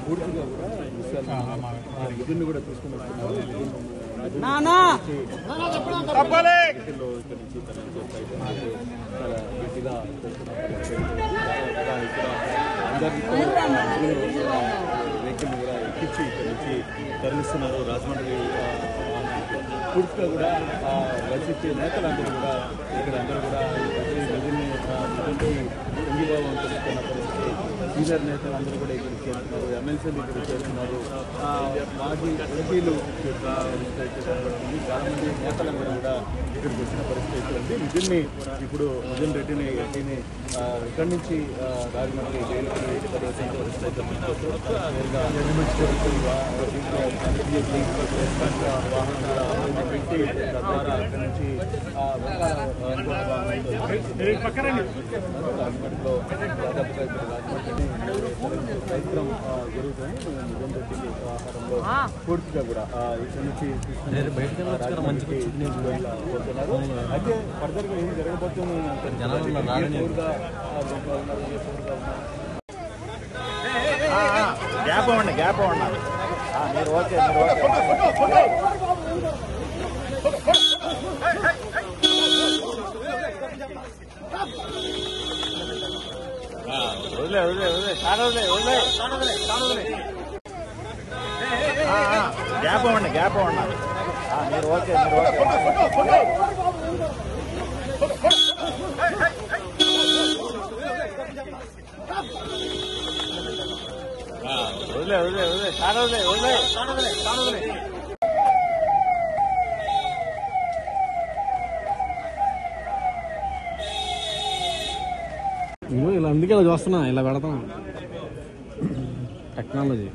పూర్తిగా కూడా విధుల్ని కూడా తీసుకుని వస్తున్నారు. చాలా గట్టిగా వెహికల్ కూడా ఎక్కించి ఇక్కడ నుంచి తరలిస్తున్నారు. రాజమండ్రి పూర్తిగా కూడా వైసీపీ నేతలందరూ కూడా ఇక్కడ అందరూ కూడా విధుల్ని సంఘీభావం తెలుస్తున్న పరిస్థితి. సీనియర్ నేతలందరూ కూడా ఇక్కడికి చేస్తున్నారు, ఎమ్మెల్సీలు ఇక్కడికి చేస్తున్నారు, మాజీ ఎంపీలు చాలా మంది నేతలందరూ కూడా ఇక్కడికి వచ్చిన పరిస్థితి ఉంది. విజుల్ని ఇప్పుడు మిథున్ రెడ్డిని ఎంపీని ఇక్కడి నుంచి రాజమండ్రి జైలుకి ప్రవేశించిన పరిస్థితి వాహనం కూడా పెట్టి తద్వారా అక్కడి నుంచి రాజమండ్రిలో దాదాపుగా ప్రయత్నం జరుగుతుంది. మిథున్ రెడ్డి వ్యవహారంలో పూర్తిగా కూడా ఇక్కడి నుంచి పోతున్నారు. అయితే ఫర్దర్గా ఏం జరగబోతుంది గ్యాప్ అవ్వండి మీరు ఓకే గ్యాప్ అవ్వండి మీరు ఓకే ఇలా అందుకే ఇలా చూస్తున్నా, ఇలా పెడతాం టెక్నాలజీ.